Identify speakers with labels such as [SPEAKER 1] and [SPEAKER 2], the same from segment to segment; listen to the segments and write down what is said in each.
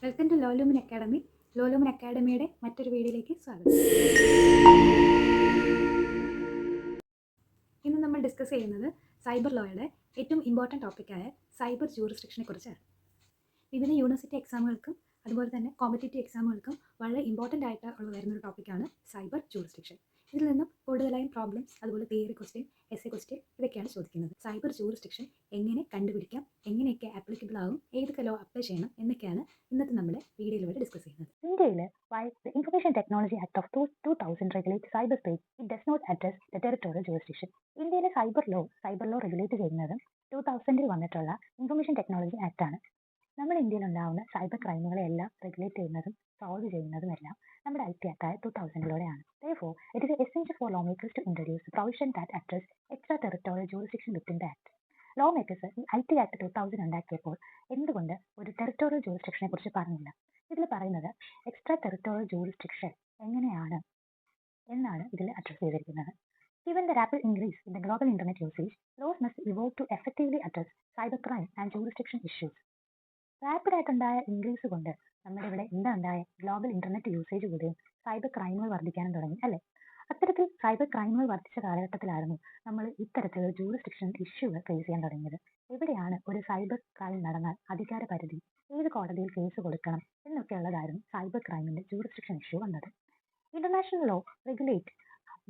[SPEAKER 1] Welcome to Lolumin academy. ലോലുമിൻ അക്കാഡമിയുടെ മറ്റൊരു വീഡിയോയിലേക്ക് സ്വാഗതം. ഇന്ന് നമ്മൾ ഡിസ്കസ് ചെയ്യുന്നത് സൈബർ ലോയുടെ ഏറ്റവും ഇമ്പോർട്ടൻറ്റ് ടോപ്പിക്കായ സൈബർ ജൂറിസ്ഡിക്ഷനെ കുറിച്ചാണ്. ഇതിന് യൂണിവേഴ്സിറ്റി എക്സാമുകൾക്കും അതുപോലെ തന്നെ കോമ്പറ്റേറ്റീവ് എക്സാമുകൾക്കും വളരെ ഇമ്പോർട്ടൻ്റ് ആയിട്ട് വരുന്നൊരു ടോപ്പിക്കാണ് സൈബർ ജൂറിസ്ഡിക്ഷൻ. ഇതിൽ നിന്നും കൂടുതലായും പ്രോബ്ലംസ്, അതുപോലെ തിയറി ക്വസ്റ്റ്യൻ, എസ്സേ ക്വസ്റ്റ്യൻ ഇതൊക്കെയാണ് ചോദിക്കുന്നത്. സൈബർ ജൂറിസ്ഡിക്ഷൻ എങ്ങനെ കണ്ടുപിടിക്കാം, എങ്ങനെയൊക്കെ ആപ്ലിക്കബിൾ ആകും, ഏതൊക്കെ ലോ അപ്ലൈ ചെയ്യണം എന്നൊക്കെയാണ് ഇന്നത്തെ നമ്മുടെ വീഡിയോയിലൂടെ ഡിസ്കസ് ചെയ്യുന്നത്.
[SPEAKER 2] ഇന്ത്യയിൽ while the Information Technology Act of 2000 regulates cyberspace, it does not address the territorial jurisdiction. ഇന്ത്യയിലെ സൈബർ ലോ റെഗുലേറ്റ് ചെയ്യുന്നത് 2000 വന്നിട്ടുള്ള ഇൻഫർമേഷൻ ടെക്നോളജി ആക്ട് ആണ്. നമ്മുടെ ഇന്ത്യയിൽ ഉണ്ടാകുന്ന സൈബർ ക്രൈമുകളെ എല്ലാം റെഗുലേറ്റ് ചെയ്യുന്നതും സോൾവ് ചെയ്യുന്നതും എല്ലാം നമ്മുടെ IT ആക്ടായ 2000 Therefore, it is essential for lawmakers to introduce the provision that address extraterritorial jurisdiction within the act. ലോമേക്കേഴ്സ് ഈ IT ആക്ട് 2000 ഉണ്ടാക്കിയപ്പോൾ എന്തുകൊണ്ട് ഒരു ടെറിട്ടോറിയൽ ജൂറിസ്ഡിക്ഷനെ കുറിച്ച് പറഞ്ഞില്ല? ഇതിൽ പറയുന്നത് എക്സ്ട്രാ ടെറിട്ടോറിയൽ ജൂറിസ്ഡിക്ഷൻ എങ്ങനെയാണ് എന്നാണ് ഇതിൽ അഡ്രസ് ചെയ്തിരിക്കുന്നത്. Given the rapid increase in the global internet usage, laws must evolve to effectively address cybercrime and jurisdiction issues. Rapid ആയിട്ടുണ്ടായ ഇൻക്രീസ് കൊണ്ട് നമ്മുടെ ഇവിടെ എന്താ ഉണ്ടായ ഗ്ലോബൽ ഇന്റർനെറ്റ് യൂസേജ് കൂടിയും സൈബർ ക്രൈമുകൾ വർദ്ധിക്കാനും തുടങ്ങി അല്ലേ? അത്തരത്തിൽ സൈബർ ക്രൈമുകൾ വർദ്ധിച്ച കാലഘട്ടത്തിലായിരുന്നു നമ്മൾ ഇത്തരത്തിലുള്ള ജൂറിസ്ഡിക്ഷൻ ഇഷ്യൂകൾ ഫേസ് ചെയ്യാൻ തുടങ്ങിയത്. എവിടെയാണ് ഒരു സൈബർ ക്രൈം നടന്നാൽ അധികാര പരിധി, ഏത് കോടതിയിൽ കേസ് കൊടുക്കണം എന്നൊക്കെയുള്ളതായിരുന്നു സൈബർ ക്രൈമിന്റെ ജൂറിസ്ഡിക്ഷൻ ഇഷ്യൂ വന്നത്. International law regulate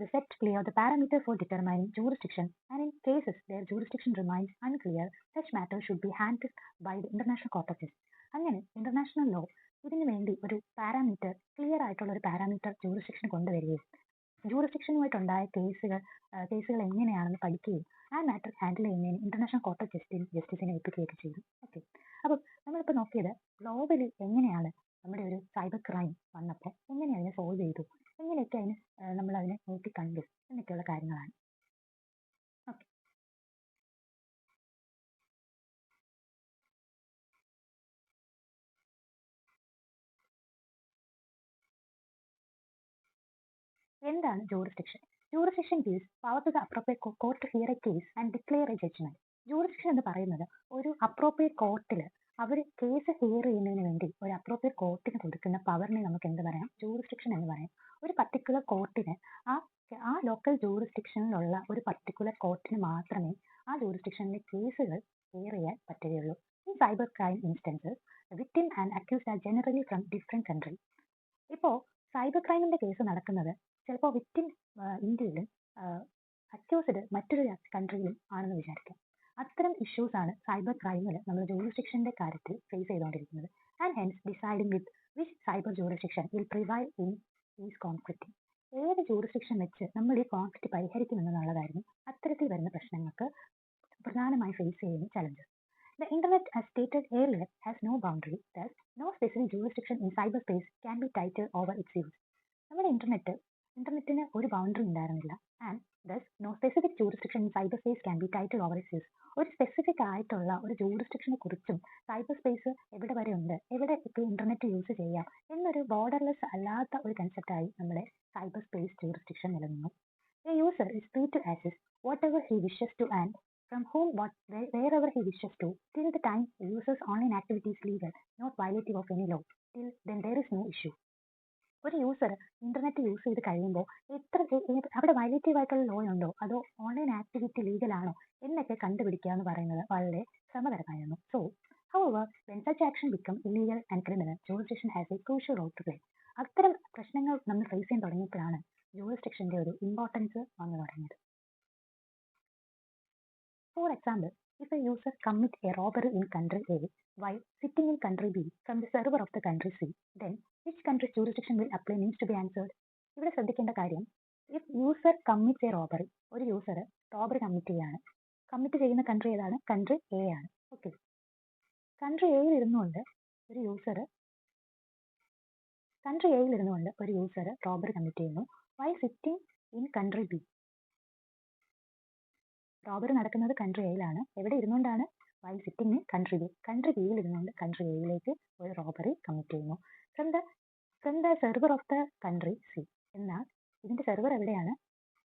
[SPEAKER 2] the set clear the parameter for determining jurisdiction, and in cases where jurisdiction remains unclear, such matters should be handled by the International Court of Justice. അങ്ങനെ international law ഇതിനു വേണ്ടി ഒരു parameter, clear ആയിട്ടുള്ള ഒരു parameter jurisdiction കൊണ്ടുവരികയും ജൂറിസ്ഡിക്ഷനുമായിട്ടുണ്ടായ കേസുകൾ എങ്ങനെയാണെന്ന് പഠിക്കുകയും ആ മാറ്റർ ഹാൻഡിൽ ചെയ്യുന്നതിന് ഇന്റർനാഷണൽ കോർട്ട് ഓഫ് ജസ്റ്റിസിനെ ഏൽപ്പിക്കുകയൊക്കെ ചെയ്തു. ഓക്കെ, അപ്പം നമ്മളിപ്പോൾ നോക്കിയത് ഗ്ലോബലി എങ്ങനെയാണ് നമ്മുടെ ഒരു സൈബർ ക്രൈം വന്നപ്പോൾ എങ്ങനെ അതിനെ സോൾവ് ചെയ്തു, എങ്ങനെയൊക്കെ നമ്മൾ അതിനെ നോക്കി കണ്ടു എന്നൊക്കെയുള്ള കാര്യങ്ങളാണ്. ഓക്കെ, എന്താണ് jurisdiction? Jurisdiction gives power to the appropriate court to hear a case and declare a judgment. Jurisdiction എന്ന് പറയുന്നത് ഒരു അപ്രോപ്രിയേറ്റ് കോർട്ടിൽ അവർ കേസ് ഹിയർ ചെയ്യുന്നതിന് വേണ്ടി ഒരു അപ്രോപ്രിയേറ്റ് കോർട്ടിന് കൊടുക്കുന്ന പവറിനെ നമുക്ക് എന്ത് പറയാം? ജൂറിസ്ഡിക്ഷൻ എന്ന് പറയാം. ഒരു പർട്ടിക്കുലർ കോർട്ടിന് ആ ലോക്കൽ ജൂറിസ്ഡിക്ഷനിലുള്ള ഒരു പർട്ടിക്കുലർ കോർട്ടിന് മാത്രമേ ആ ജൂറിസ്ഡിക്ഷനിലെ കേസുകൾ ഹിയർ ചെയ്യാൻ പറ്റുകയുള്ളൂ. In cyber crime instances, victim and accused are generally from different country. ഇപ്പോൾ സൈബർ ക്രൈമിന്റെ കേസ് നടക്കുന്നത് ചിലപ്പോൾ വിക്ടിം ഇന്ത്യയിലും അക്യൂസ്ഡ് മറ്റൊരു കൺട്രിയിലും ആണെന്ന് വിചാരിക്കാം. അത്തരം ഇഷ്യൂസ് ആണ് സൈബർ ക്രൈമിൽ നമ്മൾ ജൂറിസ്ഡിക്ഷന്റെ കാര്യത്തിൽ ഫേസ് ചെയ്തുകൊണ്ടിരിക്കുന്നത്. And hence deciding with which cyber jurisdiction will prevail in is conflict. ഏത് ജൂറിസ്ഡിക്ഷൻ വെച്ച് നമ്മൾ ഈ കോൺഫ്ലിക്റ്റ് പരിഹരിക്കുമെന്നുള്ളതായിരുന്നു അത്തരത്തിൽ വരുന്ന പ്രശ്നങ്ങൾക്ക് പ്രധാനമായി ഫേസ് ചെയ്യുന്ന challenges. The internet, as stated earlier, has no boundary. Thus, no specific jurisdiction in cyberspace can be titled over its use. നമ്മുടെ ഇന്റർനെറ്റിന് ഒരു ബൗണ്ടറി ഉണ്ടായിരുന്നില്ല. And thus no specific jurisdiction in cyber space can be titled over its use. ഒരു specific ആയിട്ടുള്ള ഒരു ജൂറിസ്ഡിക്ഷനെ കുറിച്ചും cyber space എവിടെ വരെ ഉണ്ട്, എവിടെ ഇപ്പോൾ ഇന്റർനെറ്റ് യൂസ് ചെയ്യാം എന്നൊരു ബോർഡർലെസ് അല്ലാത്ത ഒരു കൺസെപ്റ്റായി നമ്മുടെ സൈബർ സ്പേസ് ജൂറിസ്ഡിക്ഷൻ നിലനിന്നു. A user is free to access whatever he wishes to and from whom wherever he wishes to, till the time the user's online activity is legal, not violative of any law. Till then there is no issue. ഒരു user internet use ചെയ്ത് കഴിയുമ്പോൾ അവിടെ വയലേറ്റീവ് ആയിട്ടുള്ള law ഉണ്ടോ അതോ online activity legal ആണോ എന്നൊക്കെ കണ്ടുപിടിക്കുക എന്ന് പറയുന്നത് വളരെ ശ്രമകരമായിരുന്നു. So however, when such action become illegal and criminal, jurisdiction has a crucial role to play. അത്തരം പ്രശ്നങ്ങൾ നമ്മൾ ഫേസ് ചെയ്യാൻ തുടങ്ങിയപ്പോഴാണ് ജൂറിസ്ഡിക്ഷന്റെ ഒരു ഇമ്പോർട്ടൻസ് വന്നു തുടങ്ങിയത്. For example, if a user commits a robbery in country A while sitting in country B from the server of the country C, then which country's jurisdiction will apply needs to be answered. ഇവിടെ ശ്രദ്ധിക്കേണ്ട കാര്യം, if user commits a robbery, ഒരു user robbery commit ചെയ്യുന്ന country ഏതാണ്? Country A ആണ്. Okay, country എയിൽ ഇരുന്നുകൊണ്ട് ഒരു യൂസർ റോബറി കമ്മിറ്റ് ചെയ്യുന്നു while sitting in country B. റോബറി നടക്കുന്നത് കൺട്രി എയിലാണ്. എവിടെ ഇരുന്നുകൊണ്ടാണ്? While sitting in country B. Country ബിയിൽ ഇരുന്നുകൊണ്ട് കൺട്രി എയിലേക്ക് ഒരു റോബറി കമ്മിറ്റ് ചെയ്യുന്നു from the server of the country C. എന്നാൽ ഇതിന്റെ സെർവർ എവിടെയാണ്?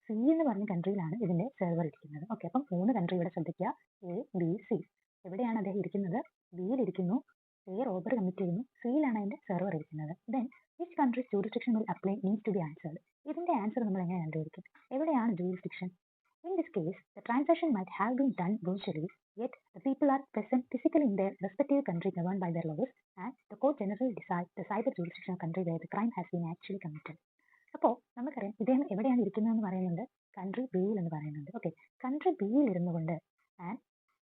[SPEAKER 2] സി എന്ന് പറഞ്ഞ കൺട്രിയിലാണ് ഇതിന്റെ സെർവർ ഇരിക്കുന്നത്. ഓക്കെ, അപ്പം 3 കൺട്രി ഇവിടെ ശ്രദ്ധിക്കുക, എ ബി സി. എവിടെയാണ് അദ്ദേഹം ഇരിക്കുന്നത്? ബിയിൽ ഇരിക്കുന്നു. എ റോബറി കമ്മിറ്റ് ചെയ്യുന്നു, സിയിലാണ് അതിൻ്റെ സെർവർ ഇരിക്കുന്നത്. Then which countries jurisdiction will apply need to be answered. ഇതിൻ്റെ ആൻസർ നമ്മൾ എങ്ങനെ കണ്ടുപിടിക്കും? എവിടെയാണ് jurisdiction? In this case, the transaction might have been done virtually, yet the people are present physically in their respective country governed by their laws, and the court generally decides the cyber jurisdiction of country where the crime has been actually committed. അപ്പോൾ നമുക്കറിയാം ഇദ്ദേഹം എവിടെയാണ് ഇരിക്കുന്നതെന്ന് പറയുന്നുണ്ട്, country ബിയിൽ എന്ന് പറയുന്നുണ്ട്. Okay, country ബിയിൽ ഇരുന്നു കൊണ്ട് ആൻഡ്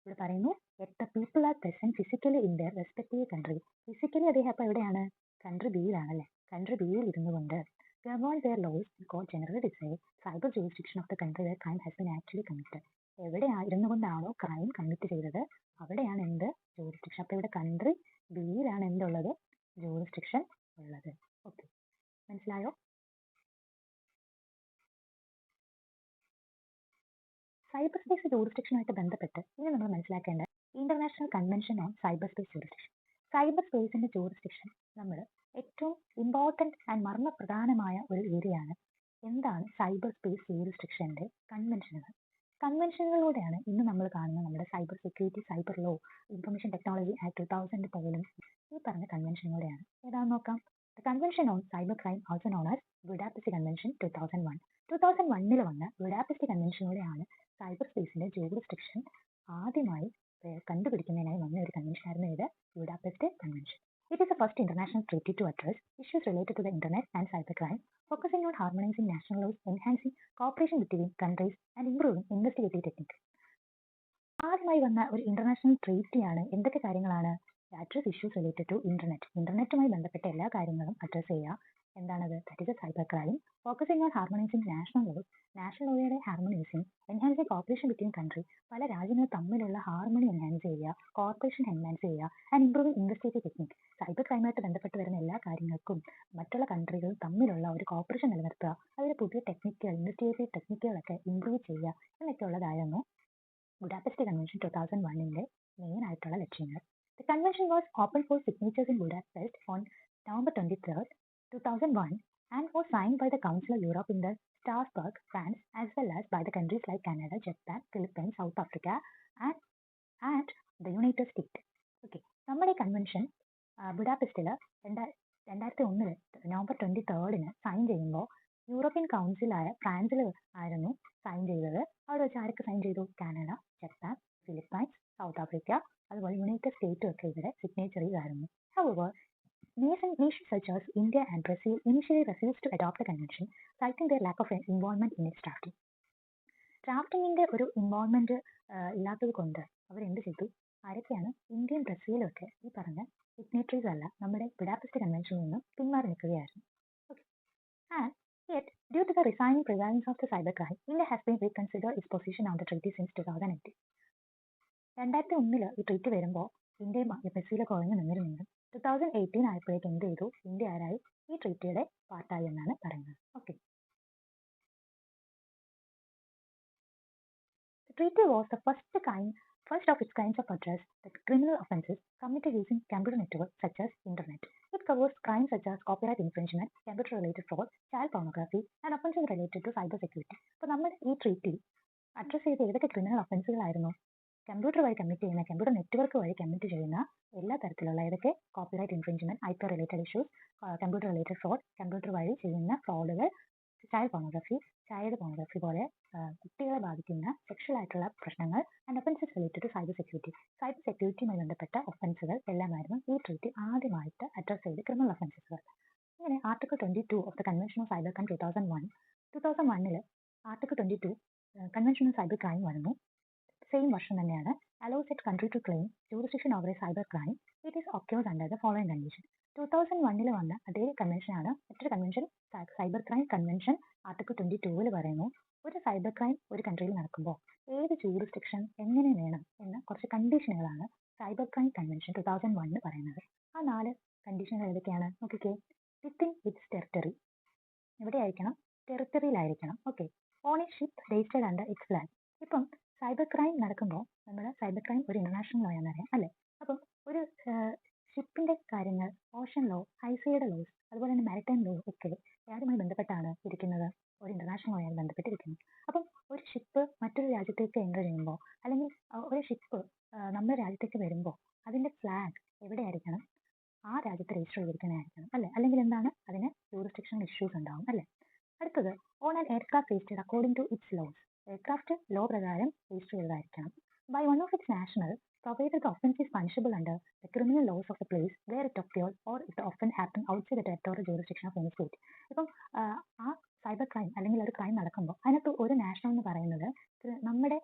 [SPEAKER 2] ഇവിടെ പറയുന്നു at the people are present physically in their respective country. Physically അദ്ദേഹം അപ്പോൾ എവിടെയാണ്? കൺട്രി ബിയിലാണല്ലേ. കൺട്രി ബിയിൽ ഇരുന്നു കൊണ്ട് govern their laws, the court generally decides cyber jurisdiction of the country where crime has been actually committed. എവിടെ ഇരുന്നു കൊണ്ടാണോ crime commit ചെയ്തത് അവിടെയാണ് എന്ത്? ജൂറിസ്ഡിക്ഷൻ. അപ്പോൾ ഇവിടെ കൺട്രി ബിയിലാണ് എന്തുള്ളത്? ജൂറിസ്ഡിക്ഷൻ ഉള്ളത്. ഓക്കെ, മനസ്സിലായോ? സൈബർ സ്പേസ് ജൂറിസ്ഡിക്ഷനുമായിട്ട് ബന്ധപ്പെട്ട് ഇനി നമ്മൾ മനസ്സിലാക്കേണ്ട international convention on cyber space jurisdiction. Cyber സ്പേസിന്റെ ജൂറിസ്ഡിക്ഷൻ നമ്മൾ ഏറ്റവും ഇമ്പോർട്ടൻറ്റ് ആൻഡ് മർമ്മപ്രധാനമായ ഒരു ഏരിയയാണ്. എന്താണ് സൈബർ സ്പേസ് ജൂറിസ്ഡിക്ഷൻ്റെ കൺവെൻഷനുകൾ? കൺവെൻഷനുകളിലൂടെയാണ് ഇന്ന് നമ്മൾ കാണുന്ന നമ്മുടെ cyber security, cyber law, information technology act 2000 പോലും ഈ പറഞ്ഞ കൺവെൻഷനുകളെയാണ്. ഏതാണെന്ന് നോക്കാം. The convention on cyber crime also known as Budapest convention 2001. 2001 വന്ന ബുഡാപെസ്റ്റ് കൺവെൻഷനിലൂടെയാണ് സൈബർ സ്പേസിന്റെ ജൂറിസ്ഡിക്ഷൻ ആദ്യമായി കണ്ടുപിടിക്കുന്നതിനായി വന്ന ഒരു കൺവെൻഷനായിരുന്നു ഇത്, Budapest convention. It is the first international treaty to address issues related to the internet and cybercrime, focusing on harmonizing national laws, enhancing cooperation between countries, and improving investigative techniques. ആദ്യമായി വന്ന ഒരു international ട്രീറ്റിയാണ്. എന്തൊക്കെ കാര്യങ്ങളാണ്? Address issues related to ഇന്റർനെറ്റുമായി ബന്ധപ്പെട്ട എല്ലാ കാര്യങ്ങളും അഡ്രസ് ചെയ്യുക. എന്താണത്? That is a cyber crime. Focusing on harmonising national ലോയുടെ harmonising, enhancing cooperation between country, പല രാജ്യങ്ങൾ തമ്മിലുള്ള ഹാർമണി എൻഹാൻസ് ചെയ്യുക, കോർപ്പറേഷൻ എൻഹാൻസ് ചെയ്യുക, and improving investigative technique. Cyber ക്രൈമായിട്ട് ബന്ധപ്പെട്ട് വരുന്ന എല്ലാ കാര്യങ്ങൾക്കും മറ്റുള്ള കൺട്രികൾ തമ്മിലുള്ള ഒരു കോപ്പറേഷൻ നിലനിർത്തുക, അതിൽ പുതിയ ടെക്നിക്കുകൾ, ഇൻവെസ്റ്റിഗേറ്റീവ് ടെക്നിക്കുകളൊക്കെ ഇംപ്രൂവ് ചെയ്യുക എന്നൊക്കെ ഉള്ളതായിരുന്നു ബുഡാപെസ്റ്റ് കൺവെൻഷൻ 2001 മെയിൻ ആയിട്ടുള്ള ലക്ഷ്യങ്ങൾ. The convention was open for signatures in Budapest on November 23, 2001 and was signed by the Council of Europe in the Strasbourg, France, as well as by the countries like Canada, Japan, Philippines, South Africa and the United States. Okay, നമ്മുടെ convention ബുഡാപെസ്റ്റിൽ 2001 November 23 sign ചെയ്യുമ്പോൾ European കൗൺസിലായ ഫ്രാൻസിൽ ആയിരുന്നു sign ചെയ്തത്. അവിടെ വെച്ച് ആരൊക്കെ sign ചെയ്തു? Canada, Japan, Philippines, south Africa, അതുപോലെ യുണൈറ്റഡ് സ്റ്റേറ്റും ഒക്കെ ഇവിടെ സിഗ്നേച്ചറീസ് ആയിരുന്നു. However, nations such as India and Brazil initially refused to adopt the convention, citing their lack of involvement in its drafting. ഡ്രാഫ്റ്റിങ്ങിന്റെ ഒരു ഇൻവോൾവ്മെന്റ് ഇല്ലാത്തത് കൊണ്ട് അവരെന്ത് ചെയ്തു? ആരൊക്കെയാണ്? ഇന്ത്യയും ബ്രസീലും ഒക്കെ ഈ പറഞ്ഞ സിഗ്നേറ്ററീസ് അല്ല, നമ്മുടെ ബുഡാപെസ്റ്റ് കൺവെൻഷനിൽ നിന്നും പിന്മാറി നിൽക്കുകയായിരുന്നു. And yet, due to the resigning prevalence of the cybercrime, India has been reconsidered its position on the treaty since 2018. 2001 ഈ ട്രീറ്റ് വരുമ്പോൾ ഇന്ത്യയും ബ്രസീലൊക്കെ ഒഴിഞ്ഞു നിന്നിരുന്നെങ്കിലും 2018 ആയപ്പോഴേക്കും എന്ത് ചെയ്തു? ഇന്ത്യ ആരായി? ഈ ട്രീറ്റിയുടെ പാർട്ടായി എന്നാണ് പറയുന്നത്. Okay, the treaty was the first of its kinds of address the criminal offences committed using computer networks such as internet. It covers crimes such as copyright infringement, computer related fraud, child pornography and offences related to cyber security. അപ്പോൾ നമ്മൾ ഈ treaty address ചെയ്ത് ഏതൊക്കെ criminal ഒഫൻസുകളായിരുന്നു? Computer വഴി commit ചെയ്യുന്ന, computer network വഴി commit ചെയ്യുന്ന എല്ലാ തരത്തിലുള്ള ഏതൊക്കെ? Copyright infringement, IP related issues, computer related fraud, computer വഴി ചെയ്യുന്ന ഫ്രോഡുകൾ, ചൈൽഡ് പോണോഗ്രഫി പോലെ കുട്ടികളെ ബാധിക്കുന്ന സെക്ഷൽ ആയിട്ടുള്ള പ്രശ്നങ്ങൾ, and offences related to cyber സെക്യൂരിറ്റിയുമായി ബന്ധപ്പെട്ട ഒഫൻസുകൾ എല്ലാമായിരുന്നു ഈ ട്രീറ്റി ആദ്യമായിട്ട് അഡ്രസ് ചെയ്ത ക്രിമിനൽ ഒഫൻസസുകൾ. ഇങ്ങനെ article 22 of the convention of cyber crime 2001 article 22 convention of cyber crime വരുന്നു. സെയിം വർഷം തന്നെയാണ് allows a country to claim jurisdiction over a cyber crime. It is occurs under the following condition. 2001 വന്ന അതേ കൺവെൻഷനാണ് മറ്റൊരു convention, cyber crime convention article 22 പറയുന്നു, ഒരു cyber crime ഒരു കൺട്രിയിൽ നടക്കുമ്പോൾ ഏത് ജൂറിസ്ഡിക്ഷൻ എങ്ങനെ വേണം എന്ന കുറച്ച് കണ്ടീഷനുകളാണ് സൈബർ ക്രൈം കൺവെൻഷൻ 2001 പറയുന്നത്. ആ 4 കണ്ടീഷനുകൾ ഏതൊക്കെയാണ് നോക്കിക്കേ. വിത്തിൻ ഇറ്റ്സ് ടെറിട്ടറി, എവിടെയായിരിക്കണം? ടെറിട്ടറിയിലായിരിക്കണം. Okay. On a ship registered under its flag. ഇപ്പം സൈബർ ക്രൈം നടക്കുമ്പോൾ നമ്മുടെ സൈബർ ക്രൈം ഒരു ഇന്റർനാഷണൽ ലോ എന്നറിയാം അല്ലേ? അപ്പം ഒരു ഷിപ്പിന്റെ കാര്യങ്ങൾ, ഓഷൻ ലോ, ഹൈസീയുടെ ലോസ്, അതുപോലെ തന്നെ മാരിടൈം ലോ ഒക്കെ ആരുമായി ബന്ധപ്പെട്ടാണ് ഇരിക്കുന്നത്? ഒരു ഇന്റർനാഷണൽ ലോയായി ബന്ധപ്പെട്ടിരിക്കുന്നു. അപ്പം ഒരു ഷിപ്പ് മറ്റൊരു രാജ്യത്തേക്ക് എൻ്റർ ചെയ്യുമ്പോൾ, അല്ലെങ്കിൽ ഒരു ഷിപ്പ് നമ്മുടെ രാജ്യത്തേക്ക് വരുമ്പോൾ അതിന്റെ ഫ്ലാഗ് എവിടെയായിരിക്കണം? ആ രാജ്യത്ത് രജിസ്റ്റർ ചെയ്തിരിക്കുന്നതായിരിക്കണം അല്ലേ, അല്ലെങ്കിൽ എന്താണ് അതിന് ജൂറിസ്ഡിക്ഷണൽ ഇഷ്യൂസ് ഉണ്ടാവും അല്ലേ. അടുത്തത് on an aircraft registered according to its laws, aircraft law പ്രകാരം രജിസ്റ്റർ ചെയ്തതായിരിക്കണം. By one of its national provided the offence is punishable under the criminal laws of the place where it occurred or if the offence happened outside the territorial jurisdiction of any state. ഇപ്പം ആ cyber crime അല്ലെങ്കിൽ ഒരു crime നടക്കുമ്പോൾ അതിനകത്ത് ഒരു national എന്ന് പറയുന്നത് നമ്മുടെ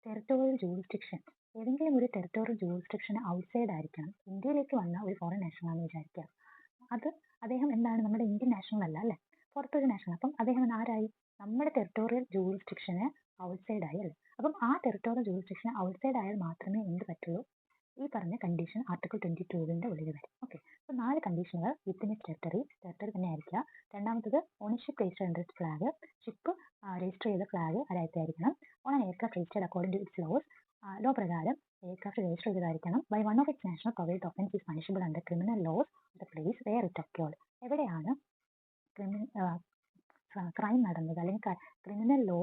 [SPEAKER 2] ടെറിട്ടോറിയൽ ജൂറിസ്ഡിക്ഷൻ, ഏതെങ്കിലും ഒരു ടെറിട്ടോറിയൽ ജൂറിസ്ഡിക്ഷൻ ഔട്ട്സൈഡ് ആയിരിക്കണം. ഇന്ത്യയിലേക്ക് വന്ന ഒരു ഫോറിൻ നാഷണൽ ആണെന്ന് വിചാരിക്കുക. അത് അദ്ദേഹം എന്താണ് നമ്മുടെ ഇന്ത്യൻ നാഷണൽ അല്ല അല്ലേ, പുറത്തൊരു നാഷണൽ. അപ്പം അദ്ദേഹം ആരായി, നമ്മുടെ ടെറിട്ടോറിയൽ ജൂറിസ്ഡിക്ഷന് ഔട്ട്സൈഡ് ആയി അല്ലേ. അപ്പം ആ ടെറിട്ടോറിയൽ ജൂറിസ്ഡിക്ഷൻ ഔട്ട്സൈഡ് ആയാൽ മാത്രമേ എന്ത് പറ്റുള്ളൂ, ഈ പറഞ്ഞ കണ്ടീഷൻ ആർട്ടിക്കിൾ 22 ഉള്ളിൽ വരും. ഓക്കെ, അപ്പോൾ 4 കണ്ടീഷനുകൾ വിത്തിൻ ഇറ്റ് ടെറിട്ടറി തന്നെ ആയിരിക്കുക. രണ്ടാമത്തത് ownership register under it flag, ship register ചെയ്ത ഫ്ലാഗ് അതായിരിക്കണം. On aircraft registered according to its laws, law പ്രകാരം എയർക്രാഫ്റ്റ് രജിസ്റ്റർ ചെയ്തതായിരിക്കണം. By one of its national provide offence is punishable under criminal laws of the place where it occurred, എവിടെയാണ് crime നടന്നത് അല്ലെങ്കിൽ criminal law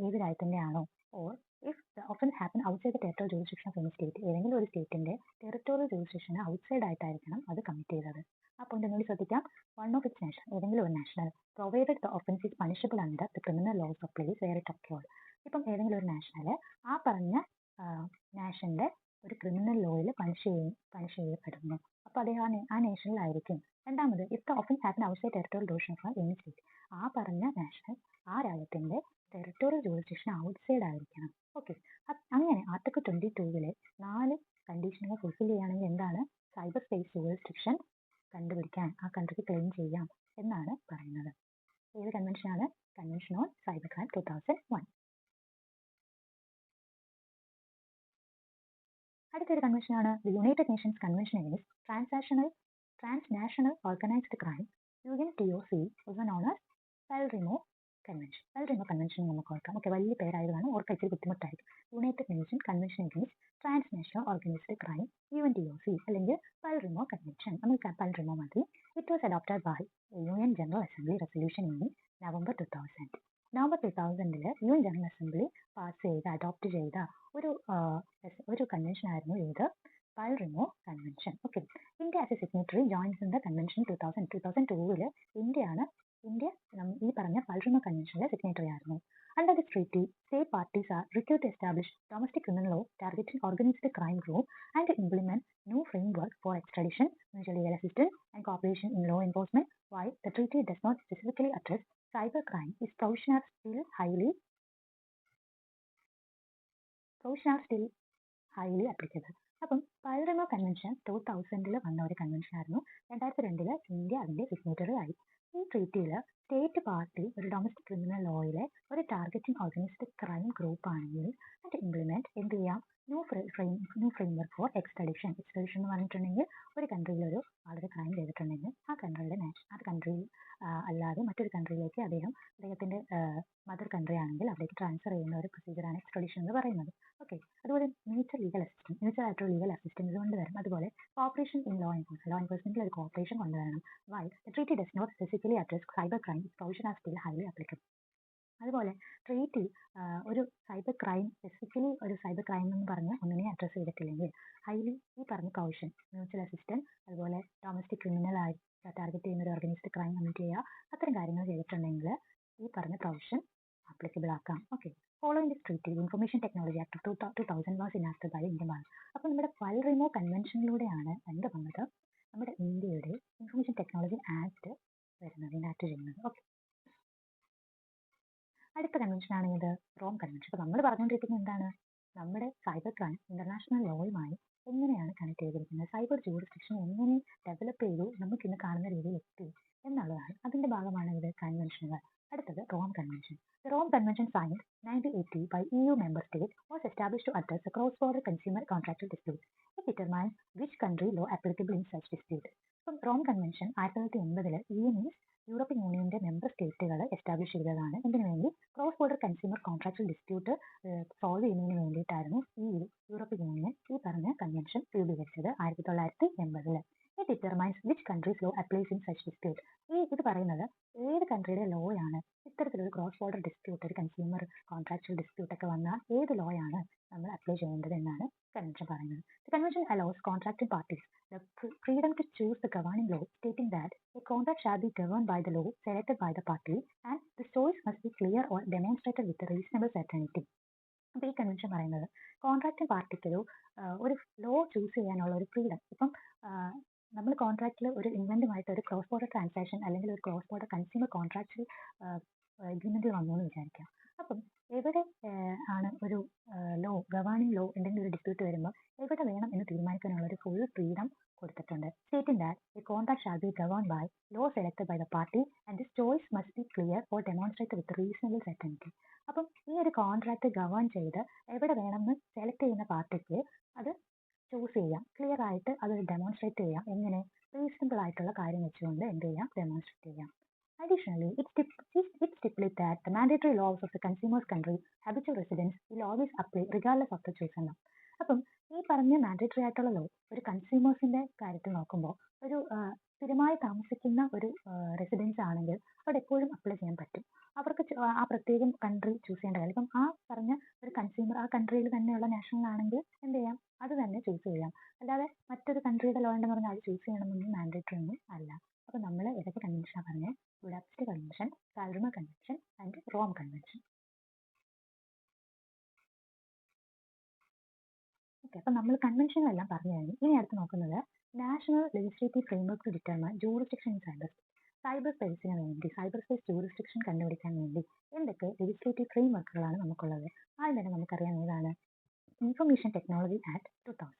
[SPEAKER 2] ഏത് രാജ്യത്തിൻ്റെയാണോ, or if the offence happen outside the territorial jurisdiction of any state, ഏതെങ്കിലും ഒരു സ്റ്റേറ്റിന്റെ territorial ജൂറിസ്ഡിക്ഷന് outside ആയിട്ടായിരിക്കണം അത് commit ചെയ്തത്. ആ പോയിന്റ് ഒന്നുകൂടി ശ്രദ്ധിക്കാം. വൺ ഓഫ് ഇറ്റ്സ് നാഷണൽ, ഏതെങ്കിലും ഒരു national, provided the offence is punishable under the criminal laws of place where it occurred. ഇപ്പം ഏതെങ്കിലും ഒരു നാഷണൽ ആ പറഞ്ഞ നാഷന്റെ ഒരു ക്രിമിനൽ ലോയിൽ പണിഷ് ചെയ്യപ്പെടുന്നു, അപ്പോൾ അദ്ദേഹം ആ നേഷനിലായിരിക്കും. രണ്ടാമത് if the offence happen outside territorial jurisdiction of any state, ആ പറഞ്ഞ നാഷണൽ ആ രാജ്യത്തിന്റെ ടെറിട്ടോറിയൽ ജൂറിസ്ഡിക്ഷൻ ഔട്ട്സൈഡ് ആയിരിക്കണം. ഓക്കെ, അങ്ങനെ ആർട്ടിക്കിൾ 22 4 കണ്ടീഷനുകൾ ഫുൾഫിൽ ചെയ്യുകയാണെങ്കിൽ എന്താണ്, സൈബർ സ്പേസ് ജൂറിസ്ഡിക്ഷൻ കണ്ടുപിടിക്കാൻ ആ കൺട്രിക്ക് ക്ലെയിം ചെയ്യാം എന്നാണ് പറയുന്നത്. ഏത് കൺവെൻഷനാണ്? Convention on cyber crime 2001. അടുത്തൊരു കൺവെൻഷനാണ് United Nations convention against transnational organised crime, UNTOC, also known as Palermo convention. Palermo convention നമുക്ക് ഓർക്കാം. ഓക്കെ, വലിയ പേരായതാണ്, ഓർക്കാൻ ഇച്ചിരി ബുദ്ധിമുട്ടായിരിക്കും. United Nation convention against transnational organised crime, UNTOC അല്ലെങ്കിൽ പാലറിമോ കൺവെൻഷൻ. നമുക്ക് പാലറിമോ മതി. It was adopted by UN General Assembly resolution in November 2000. November 2000 UN General Assembly pass ചെയ്ത അഡോപ്റ്റ് ചെയ്ത ഒരു കൺവെൻഷൻ ആയിരുന്നു ഇത്, Palermo convention. Okay, India as a signatory joins in the convention 2002 India ഈ പറഞ്ഞ Palermo കൺവെൻഷനിലെ signatory ആയിരുന്നു. Under this treaty state parties are required to establish domestic criminal law targeting organised crime group and to implement new framework for extradition, mutual legal assistance and cooperation in law enforcement. While the treaty does not specifically address cybercrime, its provisions are still highly applicable. അപ്പം പാലറിമോ convention 2000 വന്ന ഒരു convention ആയിരുന്നു. 2002 India അതിന്റെ signatory ആയി. ഈ ട്രീറ്റിയിൽ state party ഒരു domestic criminal ലോയിലെ ഒരു targeting organised crime group ആണെങ്കിൽ അത് ഇംപ്ലിമെന്റ് എന്ത് ചെയ്യാം, ന്യൂ ഫ്രെയിംവർക്ക് ഫോർ എക്സ്ട്രഡിഷൻ എന്ന് പറഞ്ഞിട്ടുണ്ടെങ്കിൽ ഒരു കൺട്രിയിൽ ഒരു ആളുടെ ക്രൈം ചെയ്തിട്ടുണ്ടെങ്കിൽ ആ കൺട്രിയിൽ അല്ലാതെ മറ്റൊരു കൺട്രിയിലേക്ക് അദ്ദേഹത്തിന്റെ മദർ കൺട്രി ആണെങ്കിൽ അവിടേക്ക് ട്രാൻസ്ഫർ ചെയ്യുന്ന ഒരു പ്രൊസീജിയറാണ് എക്സ്ട്രഡിഷൻ എന്ന് പറയുന്നത്. ഓക്കെ, അതുപോലെ മ്യൂച്വൽ ആയിട്ടുള്ള ലീഗൽ അസിസ്റ്റൻസ് കൊണ്ടുവരും. അതുപോലെ കോപ്പറേഷൻ ഇൻ ലോ എൻഫോഴ്സ്മെന്റിൽ ഒരു കോപ്പറേഷൻ കൊണ്ടുവരണം. Why the treaty does not specifically address cyber crime, provision are still highly applicable. അതുപോലെ ട്രീറ്റി ഒരു സൈബർ ക്രൈം സ്പെസിഫിക്കലി ഒരു സൈബർ ക്രൈം എന്ന് പറഞ്ഞ് ഒന്നിനെ അഡ്രസ്സ് ചെയ്തിട്ടില്ലെങ്കിൽ ഈ പറഞ്ഞ പ്രൊവിഷൻ മ്യൂച്വൽ അസിസ്റ്റൻസ്, അതുപോലെ ഡൊമസ്റ്റിക് ക്രിമിനൽ ആയി ടാർഗറ്റ് ചെയ്യുന്ന ഒരു ഓർഗനൈസ്ഡ് ക്രൈം കമ്മിറ്റ് ചെയ്യുക, അത്തരം കാര്യങ്ങൾ ചെയ്തിട്ടുണ്ടെങ്കിൽ ഈ പറഞ്ഞ പ്രൊവിഷൻ ആപ്ലിക്കബിൾ ആക്കാം. Okay, following this treaty information technology act 2000 was enacted by Indian parliament. അപ്പോൾ നമ്മുടെ പാലറിമോ കൺവെൻഷനിലൂടെയാണ് എന്ത് വന്നത്, നമ്മുടെ ഇന്ത്യയുടെ ഇൻഫർമേഷൻ ടെക്നോളജി ആക്ട് ഇനാക്ട് ചെയ്യുന്നത്. ഓക്കെ, അടുത്ത കൺവെൻഷനാണ് ഇത് റോം കൺവെൻഷൻ. അപ്പോൾ നമ്മൾ പറഞ്ഞുകൊണ്ടിരിക്കുന്നത് എന്താണ്, നമ്മുടെ സൈബർ ക്രൈം ഇന്റർനാഷണൽ ലോയുമായി എങ്ങനെയാണ് കണക്ട് ചെയ്തിരിക്കുന്നത്, സൈബർ ജൂറിസ്ഡിക്ഷൻ എങ്ങനെ ഡെവലപ്പ് ചെയ്തു നമുക്ക് ഇന്ന് കാണുന്ന രീതിയിൽ എത്തി എന്നുള്ളതാണ്. അതിന്റെ ഭാഗമാണ് ഇത് കൺവെൻഷനുകൾ. അടുത്തത് Rome convention. The Rome Convention signed 1980 by EU member states was established to address the cross-border consumer contractual disputes. It determines which country law applicable in such dispute. അപ്പം Rome convention 1980 EU means European യൂണിയന്റെ member സ്റ്റേറ്റുകൾ establish ചെയ്തതാണ്. ഇതിനു വേണ്ടി cross border consumer contractual dispute solve ചെയ്യുന്നതിന് വേണ്ടിയിട്ടായിരുന്നു ഈ European union ഈ പറഞ്ഞ കൺവെൻഷൻ രൂപീകരിച്ചത് 1980. It determines which country's law applies in such dispute. ഇത് പറയുന്നത് ഏത് കൺട്രിയുടെ ലോ ആണ് ഈ ഇത്തരത്തിലൊരു ക്രോസ് ബോർഡർ ഡിസ്പ്യൂട്ട്, ഒരു കൺസ്യൂമർ കോൺട്രാക്ച്വൽ ഡിസ്പ്യൂട്ട് ഒക്കെ വന്നാൽ ഏത് ലോ ആണ് നമ്മൾ അപ്ലൈ ചെയ്യേണ്ടത് എന്നാണ് കൺവെൻഷൻ പറയുന്നത്. The convention allows contracting parties the freedom to choose the governing law, stating that a contract shall be governed by the law selected by the party and the choice must be clear or demonstrated with a reasonable certainty. അപ്പോൾ ഈ convention പറയുന്നത് contracting പാർട്ടിക്ക് ഒരു law choose ചെയ്യാനുള്ള ഒരു freedom. ഇപ്പം നമ്മൾ കോൺട്രാക്റ്റിൽ ഒരു ഇൻവെന്റുമായിട്ട് ഒരു ക്രോസ് ബോർഡർ ട്രാൻസാക്ഷൻ അല്ലെങ്കിൽ ഒരു ക്രോസ് ബോർഡർ കൺസ്യൂമർ കോൺട്രാക്ച്വൽ എഗ്രിമെന്റിൽ വന്നു എന്ന് വിചാരിക്കാം. അപ്പം എവിടെ ആണ് ഒരു ലോ, ഗവേണിംഗ് ലോ എന്തെങ്കിലും ഒരു ഡിസ്പ്യൂട്ട് വരുമ്പോൾ എവിടെ വേണം എന്ന് തീരുമാനിക്കാനുള്ള ഒരു ഫുൾ ഫ്രീഡം കൊടുത്തിട്ടുണ്ട്. Stating that a contract shall be govern by law selected by the party and this choice must be clear or demonstrate with reasonable certainty. അപ്പം ഈ ഒരു കോൺട്രാക്ട് ഗവേൺ ചെയ്ത് എവിടെ വേണമെന്ന് സെലക്ട് ചെയ്യുന്ന പാർട്ടിക്ക് അത് ചൂസ് ചെയ്യാം, ക്ലിയർ ആയിട്ട് അത് ഡെമോൺസ്ട്രേറ്റ് ചെയ്യാം. എങ്ങനെ? റീസണബിൾ ആയിട്ടുള്ള കാര്യം വെച്ചുകൊണ്ട് എന്ത് ചെയ്യാം? ഡെമോൺസ്ട്രേറ്റ് ചെയ്യാം. Additionally, it stipulates that the mandatory laws of the consumer's country habitual residence will always apply regardless of the chosen law. അപ്പം ഈ പറഞ്ഞ മാൻഡേറ്ററി ആയിട്ടുള്ള ലോ ഒരു കൺസ്യൂമേഴ്സിന്റെ കാര്യത്തിൽ നോക്കുമ്പോൾ ഒരു സ്ഥിരമായി താമസിക്കുന്ന ഒരു റെസിഡൻസ് ആണെങ്കിൽ അവിടെ എപ്പോഴും അപ്ലൈ ചെയ്യാൻ പറ്റും. അവർക്ക് ആ പ്രത്യേകം കൺട്രി ചൂസ് ചെയ്യേണ്ട കാര്യം. ഇപ്പം ആ പറഞ്ഞ ഒരു കൺസ്യൂമർ ആ കൺട്രിയിൽ തന്നെയുള്ള നാഷണൽ ആണെങ്കിൽ എന്ത് ചെയ്യാം? അത് തന്നെ ചൂസ് ചെയ്യാം. അല്ലാതെ മറ്റൊരു കൺട്രിയുടെ ലോ ഉണ്ടെന്ന് പറഞ്ഞാൽ അത് ചൂസ് ചെയ്യണമെന്നൊന്നും മാൻഡേറ്ററി ഒന്നും അല്ല. അപ്പോൾ നമ്മൾ ഏതൊക്കെ കൺവെൻഷനാണ് പറഞ്ഞത്? Budapest convention, Palermo convention and Rome convention. Okay, അപ്പം നമ്മൾ കൺവെൻഷനെല്ലാം പറഞ്ഞു കഴിഞ്ഞു. ഇനി അടുത്ത് നോക്കുന്നത് national legislative framework to determine jurisdiction in cyber space. Cyber സ്പേസിന് വേണ്ടി, സൈബർ സ്പേസ് ജൂറിസ്ഡിക്ഷൻ കണ്ടുപിടിക്കാൻ വേണ്ടി എന്തൊക്കെ ലെജിസ്ലേറ്റീവ് ഫ്രെയിംവർക്കുകളാണ് നമുക്കുള്ളത്? ആദ്യം തന്നെ നമുക്കറിയാം ഏതാണ്? Information technology act 2000.